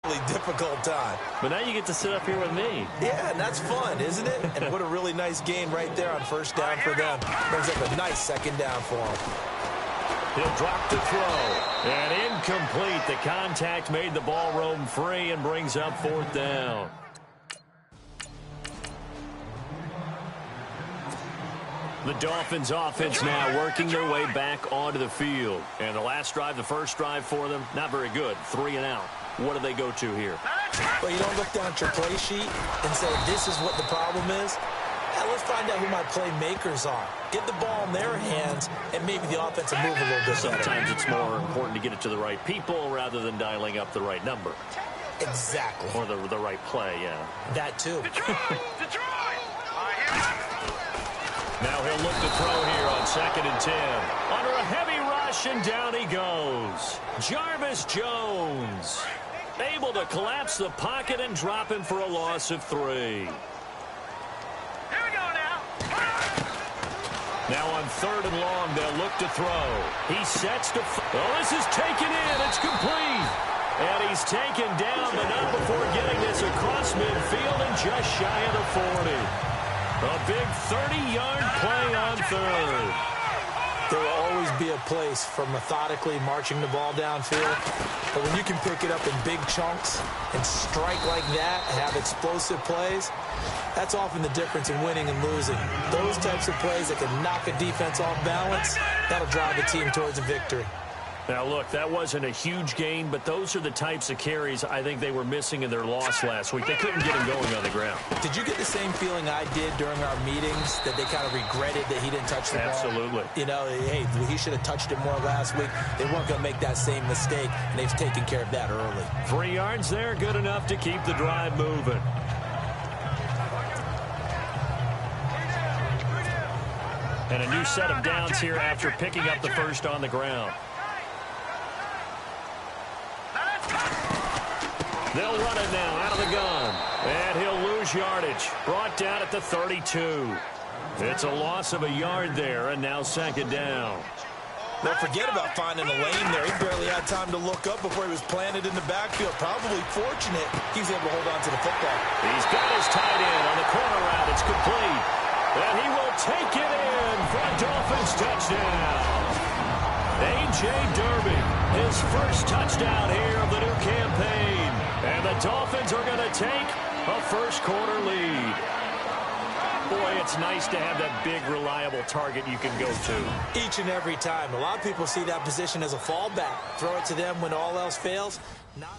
Really difficult time. But now you get to sit up here with me. Yeah, and that's fun, isn't it? And what a really nice gain right there on first down for them. Brings up a nice second down for them. He'll drop to throw. And incomplete. The contact made the ball roam free and brings up fourth down. The Dolphins offense now working their way back onto the field. And the last drive, the first drive for them, not very good. 3 and out. What do they go to here? Well, you don't look down at your play sheet and say, this is what the problem is. Now, let's find out who my playmakers are. Get the ball in their hands, and maybe the offense will move a little bit better. Sometimes it's more important to get it to the right people rather than dialing up the right number. Exactly. Or the right play, yeah. That, too. Now he'll look to throw here on 2nd and 10. Under a heavy rush, and down he goes. Jarvis Jones able to collapse the pocket and drop him for a loss of 3. Here we go now. Now on 3rd and long, they'll look to throw. He sets to... Oh, this is taken in. It's complete. And he's taken down, but not before getting this across midfield and just shy of the 40. A big 30-yard play on 3rd. There will always be a place for methodically marching the ball downfield. But when you can pick it up in big chunks and strike like that, have explosive plays, that's often the difference in winning and losing. Those types of plays that can knock a defense off balance, that'll drive a team towards a victory. Now, look, that wasn't a huge gain, but those are the types of carries I think they were missing in their loss last week. They couldn't get him going on the ground. Did you get the same feeling I did during our meetings, that they kind of regretted that he didn't touch the ball? Absolutely. You know, hey, he should have touched it more last week. They weren't going to make that same mistake, and they've taken care of that early. 3 yards there, good enough to keep the drive moving. And a new set of downs here after picking up the first on the ground. They'll run it now out of the gun. And he'll lose yardage. Brought down at the 32. It's a loss of a yard there, and now 2nd down. Don't forget about finding a lane there. He barely had time to look up before he was planted in the backfield. Probably fortunate he was able to hold on to the football. He's got his tight end on the corner route. It's complete. And he will take it in for a Dolphins touchdown. A.J. Derby, his first touchdown here of the new campaign. And the Dolphins are going to take a first-quarter lead. Boy, it's nice to have that big, reliable target you can go to. Each and every time. A lot of people see that position as a fallback. Throw it to them when all else fails. Not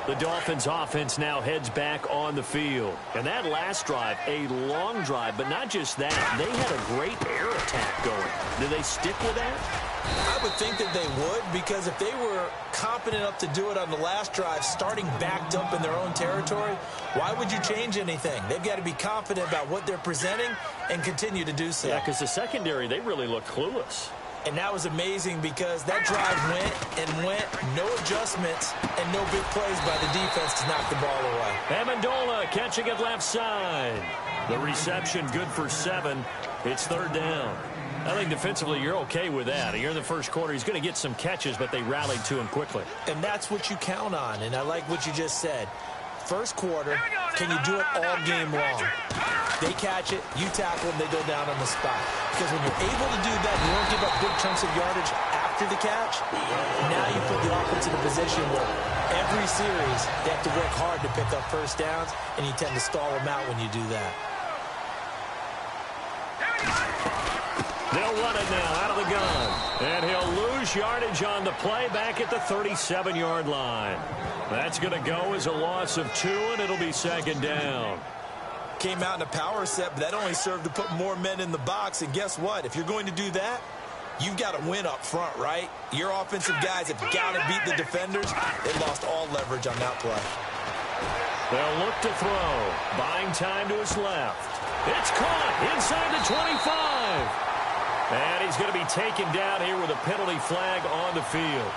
The Dolphins offense now heads back on the field. And that last drive, a long drive, but not just that. They had a great air attack going. Do they stick with that? I would think that they would, because if they were confident enough to do it on the last drive, starting backed up in their own territory, why would you change anything? They've got to be confident about what they're presenting and continue to do so. Yeah, because the secondary, they really look clueless. And that was amazing because that drive went and went, no adjustments, and no big plays by the defense to knock the ball away. Amendola catching it left side. The reception good for 7. It's 3rd down. I think defensively you're okay with that. Here in the first quarter, he's going to get some catches, but they rallied to him quickly. And that's what you count on, and I like what you just said. First quarter, can you do it all game long? They catch it, you tackle them, they go down on the spot. Because when you're able to do that, you don't give up big chunks of yardage after the catch, now you put the offense in a position where every series they have to work hard to pick up first downs, and you tend to stall them out when you do that. They'll run it now out of the gun. And he'll lose yardage on the play back at the 37-yard line. That's going to go as a loss of 2, and it'll be 2nd down. Came out in a power set, but that only served to put more men in the box. And guess what? If you're going to do that, you've got to win up front, right? Your offensive guys have got to beat the defenders. They lost all leverage on that play. They'll look to throw. Buying time to his left. It's caught inside the 25. And he's going to be taken down here with a penalty flag on the field.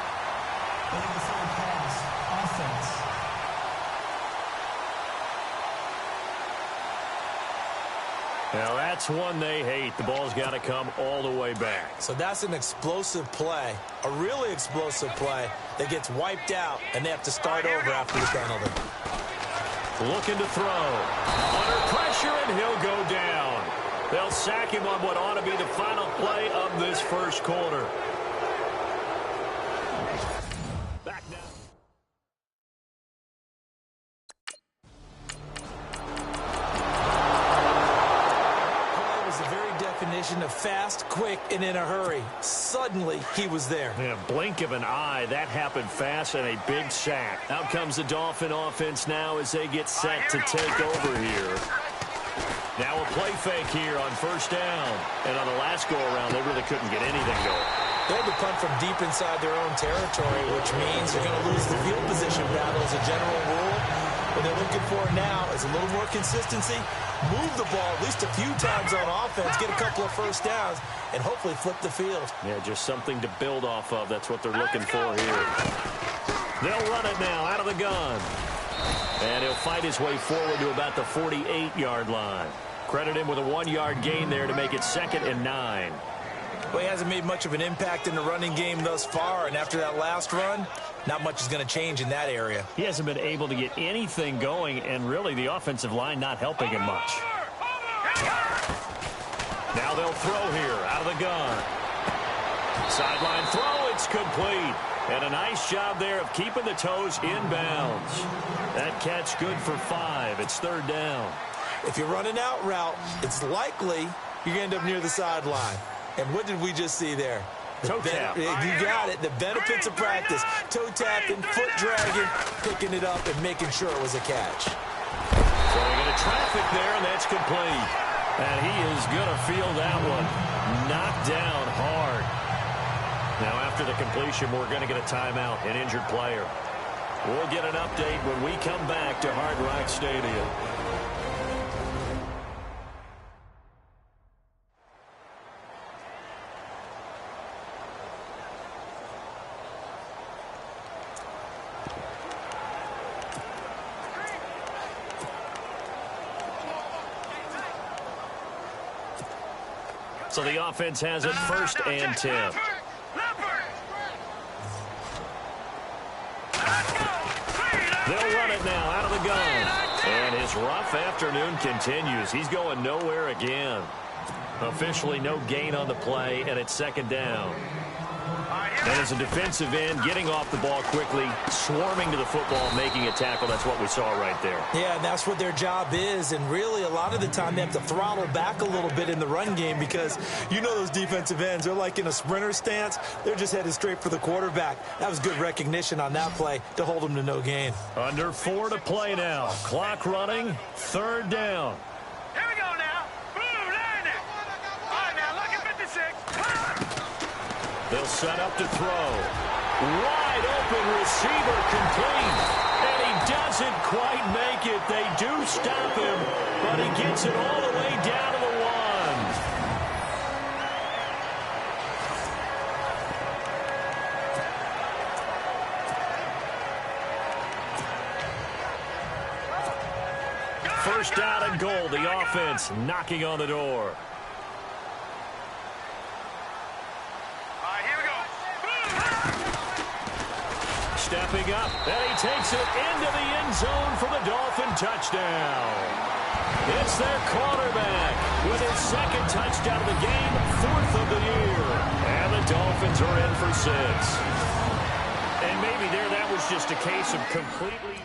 Pass, offense. Now that's one they hate. The ball's got to come all the way back. So that's an explosive play, a really explosive play that gets wiped out, and they have to start over after the penalty. Looking to throw. Under pressure, and he'll go down. They'll sack him on what ought to be the final play of this first quarter. Back now. Of fast, quick, and in a hurry. Suddenly, he was there. In a blink of an eye, that happened fast, and a big sack. Out comes the Dolphin offense now as they get set to take over here. Now a play fake here on first down. And on the last go-around, they really couldn't get anything going. They had to punt from deep inside their own territory, which means they're going to lose the field position battle as a general rule. What they're looking for now is a little more consistency, move the ball at least a few times on offense, get a couple of first downs, and hopefully flip the field. Yeah, just something to build off of. That's what they're looking for here. They'll run it now out of the gun. And he'll fight his way forward to about the 48-yard line. Credit him with a 1-yard gain there to make it 2nd and 9. Well, he hasn't made much of an impact in the running game thus far, and after that last run, not much is going to change in that area. He hasn't been able to get anything going, and really the offensive line not helping him much. Now they'll throw here out of the gun. Sideline throw, it's complete. And a nice job there of keeping the toes inbounds. That catch good for 5. It's 3rd down. If you're running out route, it's likely you're going to end up near the sideline. And what did we just see there? Toe tap. You got it. The benefits of practice. Toe tapping, foot dragging, picking it up, and making sure it was a catch. So they get a traffic there, and that's complete. And he is going to feel that one. Knocked down hard. Now, after the completion, we're going to get a timeout, an injured player. We'll get an update when we come back to Hard Rock Stadium. So the offense has it 1st and 10. They'll run it now out of the gun. And his rough afternoon continues. He's going nowhere again. Officially no gain on the play, and it's 2nd down. And as a defensive end, getting off the ball quickly, swarming to the football, making a tackle. That's what we saw right there. Yeah, and that's what their job is. And really, a lot of the time, they have to throttle back a little bit in the run game because you know those defensive ends, they're like in a sprinter stance. They're just headed straight for the quarterback. That was good recognition on that play to hold them to no gain. Under 4 to play now. Clock running, 3rd down. Here we go now. Blue line it. All right, now look at 56. They'll set up to throw. Wide open receiver complete. And he doesn't quite make it. They do stop him, but he gets it all the way down to the 1. First down and goal. The offense knocking on the door. Stepping up, and he takes it into the end zone for the Dolphin touchdown. It's their quarterback with his 2nd touchdown of the game, 4th of the year. And the Dolphins are in for 6. And maybe there that was just a case of completely...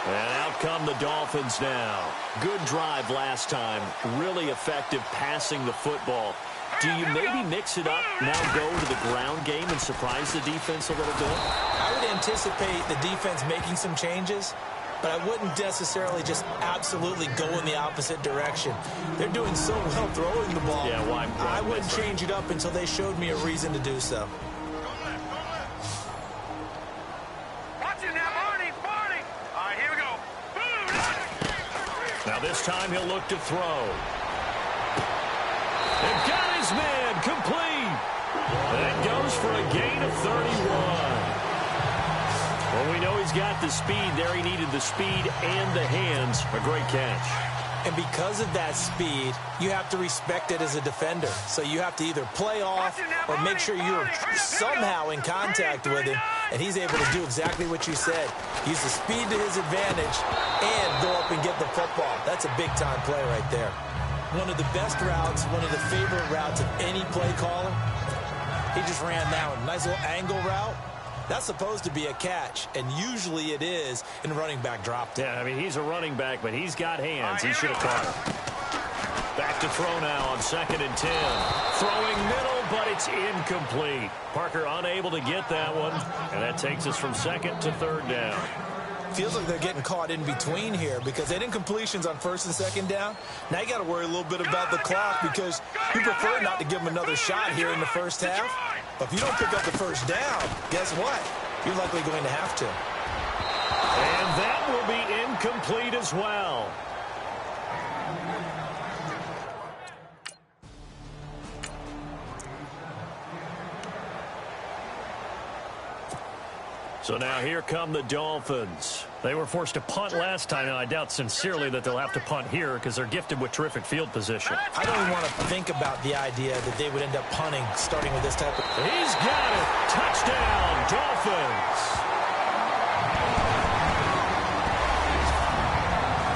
And out come the Dolphins now. Good drive last time. Really effective passing the football. Do you maybe mix it up, now go to the ground game and surprise the defense a little bit? I would anticipate the defense making some changes, but I wouldn't necessarily just absolutely go in the opposite direction. They're doing so well throwing the ball. Yeah, why I wouldn't change it up until they showed me a reason to do so. Watch it now, Barney. Now this time he'll look to throw. And got his man complete. That goes for a gain of 31. Well, we know he's got the speed there. He needed the speed and the hands. A great catch. And because of that speed, you have to respect it as a defender. So you have to either play off or make sure you're somehow in contact with him. And he's able to do exactly what you said. Use the speed to his advantage and go up and get the football. That's a big-time play right there. One of the best routes, one of the favorite routes of any play caller. He just ran that one. Nice little angle route. That's supposed to be a catch, and usually it is in running back drop. Yeah, I mean, he's a running back, but he's got hands. He should have caught it. Back to throw now on 2nd and 10. Throwing middle, but it's incomplete. Parker unable to get that one, and that takes us from 2nd to 3rd down. Feels like they're getting caught in between here because they didn't completions on 1st and 2nd down. Now you got to worry a little bit about the clock because you prefer not to give them another shot here in the first half. But if you don't pick up the first down, guess what? You're likely going to have to. And that will be incomplete as well. So now here come the Dolphins. They were forced to punt last time, and I doubt sincerely that they'll have to punt here because they're gifted with terrific field position. I don't even want to think about the idea that they would end up punting starting with this type of... He's got it. Touchdown, Dolphins.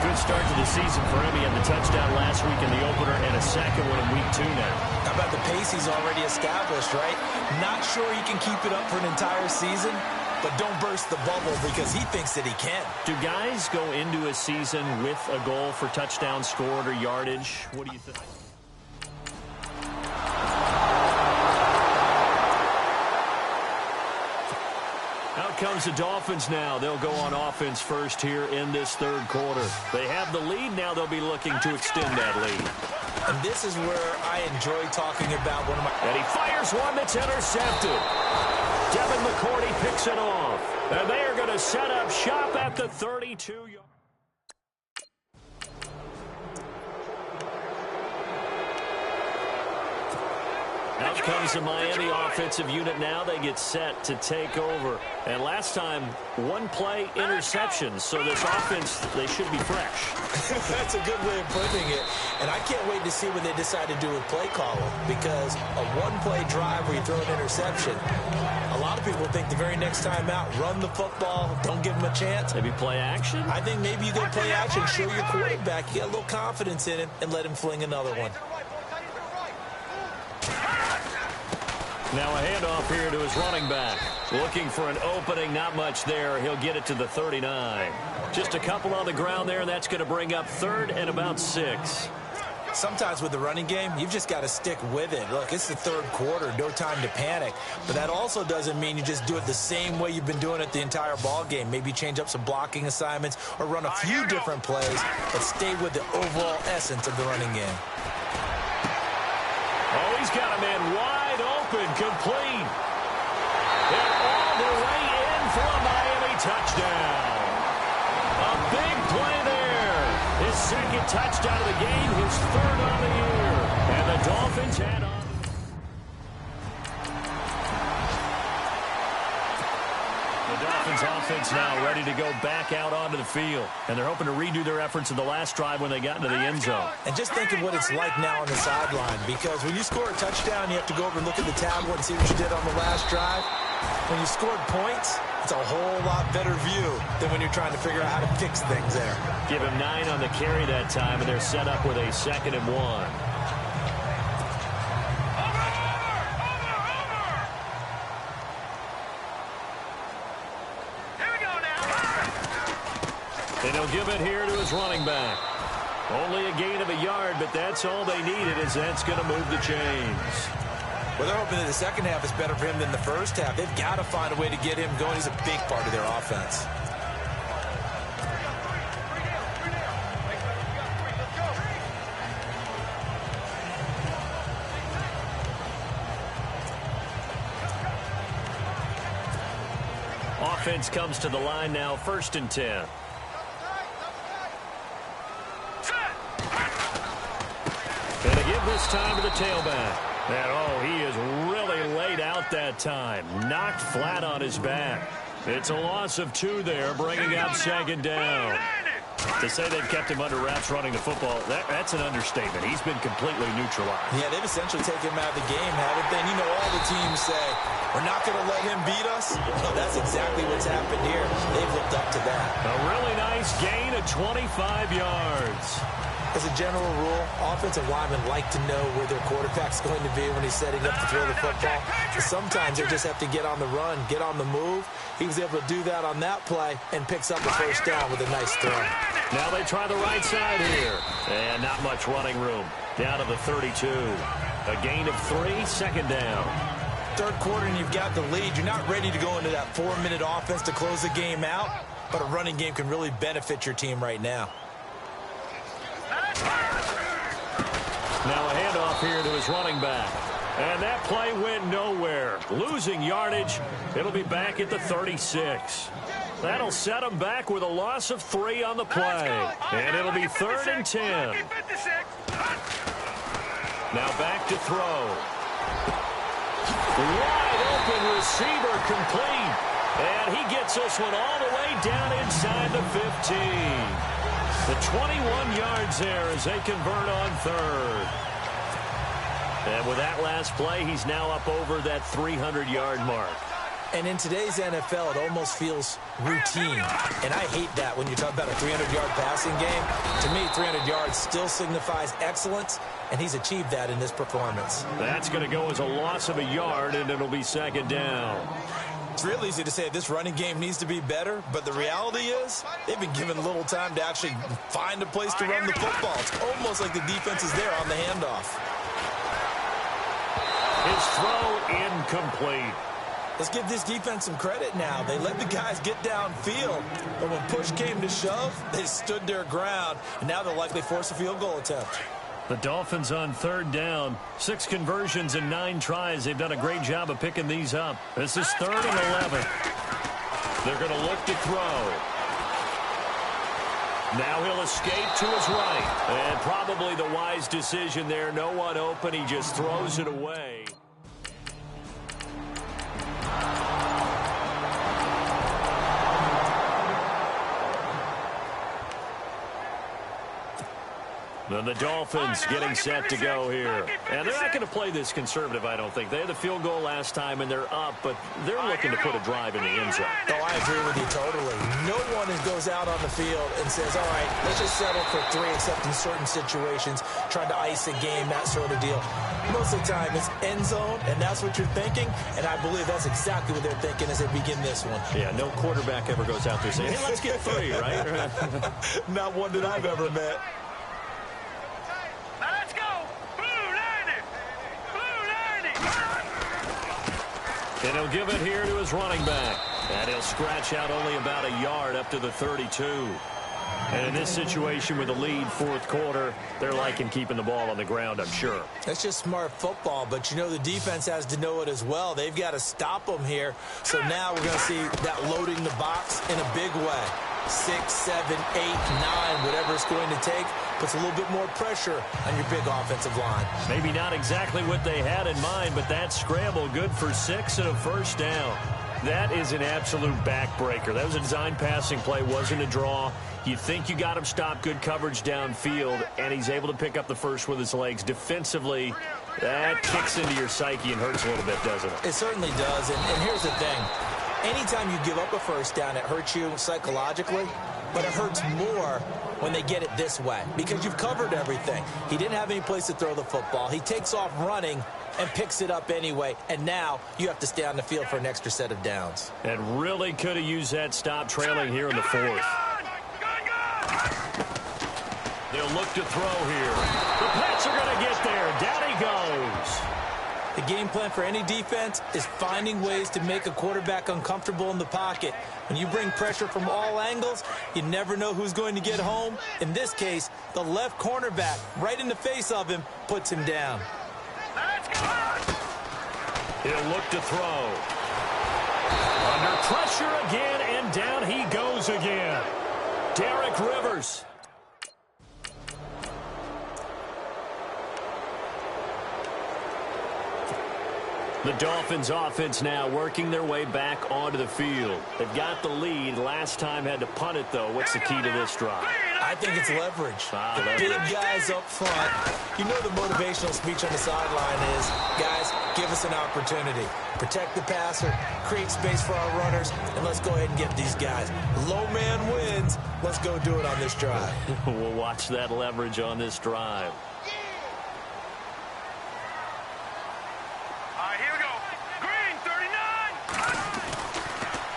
Good start to the season for him. He had the touchdown last week in the opener and a second one in week 2 now. How about the pace he's already established, right? Not sure he can keep it up for an entire season, but don't burst the bubble because he thinks that he can. Do guys go into a season with a goal for touchdown scored or yardage? What do you think? Out comes the Dolphins now. They'll go on offense first here in this 3rd quarter. They have the lead. Now they'll be looking to extend that lead. And this is where I enjoy talking about one of my... And he fires one that's intercepted. Devin McCourty picks it off. And they are going to set up shop at the 32-yard. Out comes the Miami offensive unit now. They get set to take over. And last time, 1 play interception. So this offense, they should be fresh. That's a good way of putting it. And I can't wait to see what they decide to do with play calling. Because a 1-play drive where you throw an interception, a lot of people think the very next time out, run the football, don't give them a chance. Maybe play action? I think maybe you go play action, show your quarterback, you got a little confidence in him, and let him fling another one. Now a handoff here to his running back. Looking for an opening, not much there. He'll get it to the 39. Just a couple on the ground there, and that's going to bring up 3rd and about 6. Sometimes with the running game, you've just got to stick with it. Look, it's the 3rd quarter, no time to panic. But that also doesn't mean you just do it the same way you've been doing it the entire ball game. Maybe change up some blocking assignments or run a few different plays, but stay with the overall essence of the running game. Oh, he's got a man wide open, complete. And all the way in for a Miami touchdown. A big play there. His 2nd touchdown of the game, his 3rd on the year. And the Dolphins head on. The Dolphins offense now ready to go back out onto the field. And they're hoping to redo their efforts in the last drive when they got into the end zone. And just think of what it's like now on the sideline, because when you score a touchdown, you have to go over and look at the tablet and see what you did on the last drive. When you scored points, it's a whole lot better view than when you're trying to figure out how to fix things there. Give him 9 on the carry that time, and they're set up with a 2nd and 1. And he'll give it here to his running back. Only a gain of a yard, but that's all they needed, as that's going to move the chains. Well, they're hoping that the second half is better for him than the first half. They've got to find a way to get him going. He's a big part of their offense. Offense comes to the line now, 1st and 10. this time to the tailback. And, oh, he is really laid out that time. Knocked flat on his back. It's a loss of 2 there, bringing up second down. To say they've kept him under wraps running the football, that's an understatement. He's been completely neutralized. Yeah, they've essentially taken him out of the game, haven't they? And you know all the teams say, we're not going to let him beat us. No, that's exactly what's happened here. They've lived up to that. A really nice gain of 25 yards. As a general rule, offensive linemen like to know where their quarterback's going to be when he's setting up to throw the football. But sometimes they just have to get on the run, get on the move. He was able to do that on that play and picks up the first down with a nice throw. Now they try the right side here. And not much running room. Down to the 32. A gain of 3, second down. Third quarter and you've got the lead. You're not ready to go into that 4-minute offense to close the game out. But a running game can really benefit your team right now. Now a handoff here to his running back. And that play went nowhere. Losing yardage. It'll be back at the 36. That'll set him back with a loss of 3 on the play. And it'll be 3rd and 10. Now back to throw. Wide open receiver complete. And he gets this one all the way down inside the 15. The 21 yards there as they convert on 3rd. And with that last play, he's now up over that 300-yard mark. And in today's NFL, it almost feels routine. And I hate that when you talk about a 300-yard passing game. To me, 300 yards still signifies excellence, and he's achieved that in this performance. That's going to go as a loss of a yard, and it'll be second down. It's real easy to say this running game needs to be better, but the reality is they've been given little time to actually find a place to run the football. It's almost like the defense is there on the handoff. His throw incomplete. Let's give this defense some credit now. They let the guys get downfield, but when push came to shove, they stood their ground, and now they'll likely force a field goal attempt. The Dolphins on 3rd down. 6 conversions and 9 tries. They've done a great job of picking these up. This is 3rd and 11. They're going to look to throw. Now he'll escape to his right. And probably the wise decision there. No one open. He just throws it away. And the Dolphins getting set to go here. And they're not going to play this conservative, I don't think. They had the field goal last time, and they're up, but they're looking to put a drive in the end zone. Oh, I agree with you totally. No one goes out on the field and says, all right, let's just settle for 3, except in certain situations, trying to ice a game, that sort of deal. Most of the time, it's end zone, and that's what you're thinking, and I believe that's exactly what they're thinking as they begin this one. Yeah, no quarterback ever goes out there saying, hey, let's get 3, right? Not one that I've ever met. And he'll give it here to his running back. And he'll scratch out only about a yard up to the 32. And in this situation with the lead, 4th quarter, they're liking keeping the ball on the ground, I'm sure. That's just smart football, but you know the defense has to know it as well. They've got to stop them here. So now we're going to see that loading the box in a big way. 6, 7, 8, 9, whatever it's going to take, puts a little bit more pressure on your big offensive line. Maybe not exactly what they had in mind, but that scramble good for 6 and a first down. That is an absolute backbreaker. That was a design passing play, wasn't a draw. You think you got him stopped, good coverage downfield, and he's able to pick up the first with his legs. Defensively, that kicks into your psyche and hurts a little bit, doesn't it? It certainly does, and here's the thing. Anytime you give up a first down, it hurts you psychologically, but it hurts more when they get it this way because you've covered everything. He didn't have any place to throw the football. He takes off running and picks it up anyway, and now you have to stay on the field for an extra set of downs. And really could have used that stop trailing here in the 4th. They'll look to throw here. The Pats are going to get there. Down he goes. The game plan for any defense is finding ways to make a quarterback uncomfortable in the pocket. When you bring pressure from all angles, you never know who's going to get home. In this case, the left cornerback, right in the face of him, puts him down. He'll look to throw. Under pressure again, and down he goes again. Derek Rivers. The Dolphins offense now working their way back onto the field. They've got the lead. Last time had to punt it, though. What's the key to this drive? I think it's leverage. The big guys up front. You know the motivational speech on the sideline is, guys, give us an opportunity. Protect the passer, create space for our runners, and let's go ahead and get these guys. Low man wins. Let's go do it on this drive. We'll watch that leverage on this drive.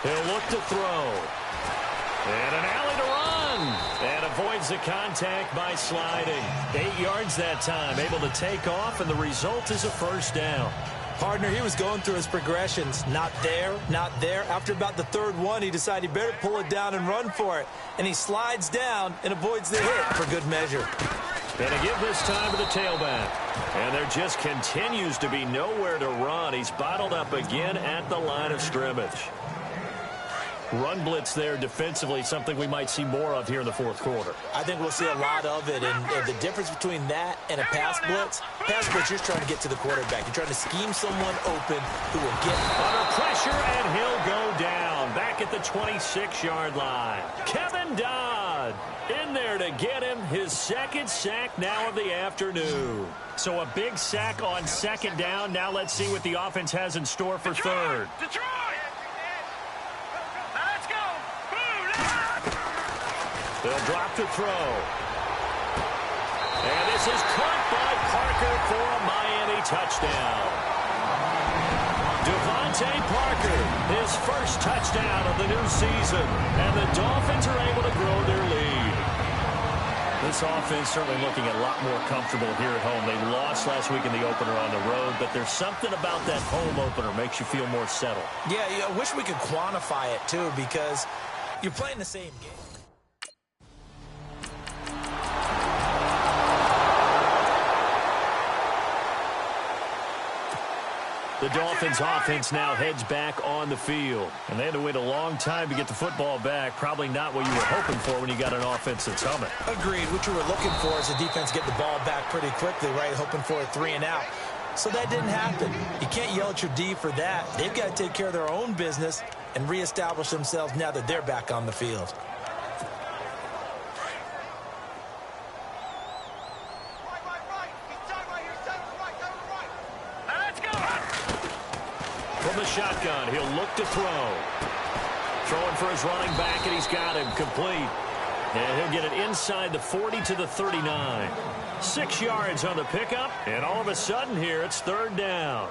He'll look to throw. And an alley to run. And avoids the contact by sliding. 8 yards that time. Able to take off, and the result is a first down. Partner, he was going through his progressions. Not there, not there. After about the third one, he decided he better pull it down and run for it. And he slides down and avoids the hit for good measure. And a give this time to the tailback. And there just continues to be nowhere to run. He's bottled up again at the line of scrimmage. Run blitz there defensively, something we might see more of here in the fourth quarter. I think we'll see a lot of it, and the difference between that and a pass blitz, you're trying to get to the quarterback. You're trying to scheme someone open who will get under pressure, and he'll go down back at the 26-yard line. Kevin Dodd in there to get him his second sack now of the afternoon. So a big sack on second down. Now let's see what the offense has in store for third. Detroit! They'll drop to throw. And this is caught by Parker for a Miami touchdown. Devontae Parker, his first touchdown of the new season. And the Dolphins are able to grow their lead. This offense certainly looking a lot more comfortable here at home. They lost last week in the opener on the road, but there's something about that home opener makes you feel more settled. Yeah, I wish we could quantify it, too, because you're playing the same game. The Dolphins offense now heads back on the field. And they had to wait a long time to get the football back. Probably not what you were hoping for when you got an offense that's humming. Agreed. What you were looking for is the defense get the ball back pretty quickly, right? Hoping for a 3 and out. So that didn't happen. You can't yell at your D for that. They've got to take care of their own business and reestablish themselves now that they're back on the field. From the shotgun, he'll look to throw. Throwing for his running back, and he's got him complete. And he'll get it inside the 40 to the 39. 6 yards on the pickup, and all of a sudden here, it's third down.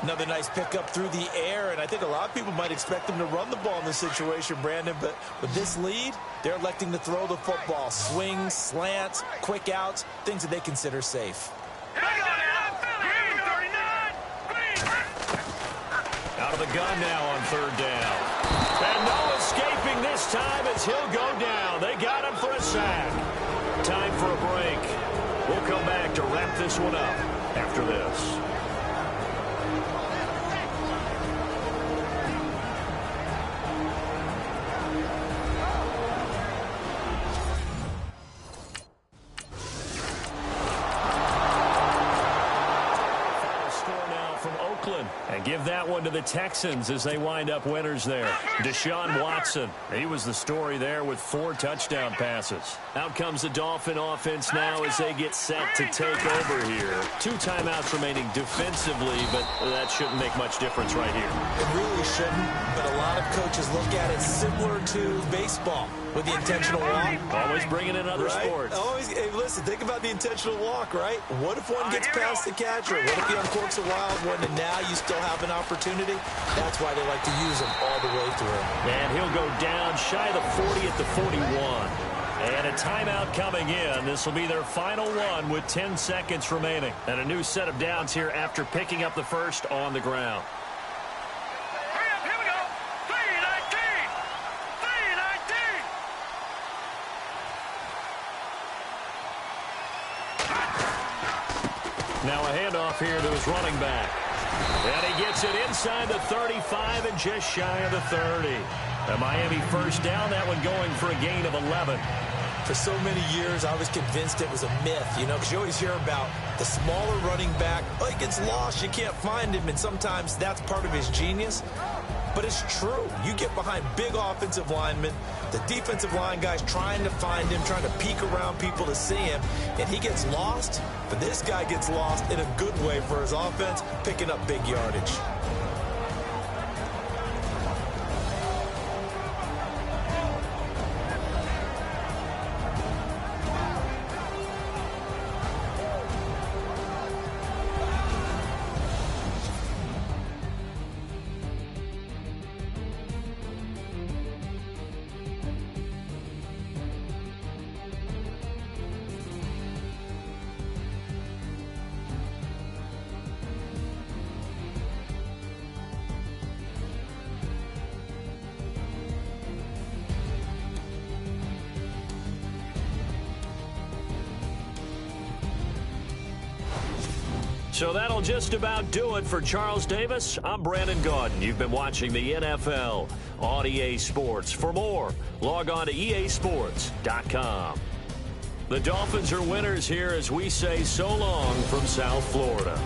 Another nice pickup through the air, and I think a lot of people might expect them to run the ball in this situation, Brandon, but with this lead, they're electing to throw the football. Swings, slants, quick outs, things that they consider safe. Out of the gun now on third down. And no escaping this time as he'll go down. They got him for a sack. Time for a break. We'll come back to wrap this one up after this. And give that one to the Texans as they wind up winners there. Deshaun Watson, he was the story there with 4 touchdown passes. Out comes the Dolphin offense now as they get set to take over here. 2 timeouts remaining defensively, but that shouldn't make much difference right here. It really shouldn't, but a lot of coaches look at it similar to baseball with the intentional walk. Always bringing in other sports. Always, hey, listen, think about the intentional walk, right? What if one gets past the catcher? What if he uncorks a wild one and now you still have an opportunity? That's why they like to use them all the way through. And he'll go down shy of the 40 at the 41. And a timeout coming in. This will be their final one with 10 seconds remaining. And a new set of downs here after picking up the first on the ground. Here we go. 3-19. 3-19. Now a handoff here to his running back. And he gets it inside the 35 and just shy of the 30. A Miami first down, that one going for a gain of 11. For so many years, I was convinced it was a myth, you know, because you always hear about the smaller running back. Oh, he gets lost, you can't find him, and sometimes that's part of his genius. But it's true. You get behind big offensive linemen, the defensive line guys trying to find him, trying to peek around people to see him, and he gets lost. But this guy gets lost in a good way for his offense, picking up big yardage. So that'll just about do it for Charles Davis. I'm Brandon Gaudin. You've been watching the NFL on EA Sports. For more, log on to easports.com. The Dolphins are winners here as we say so long from South Florida.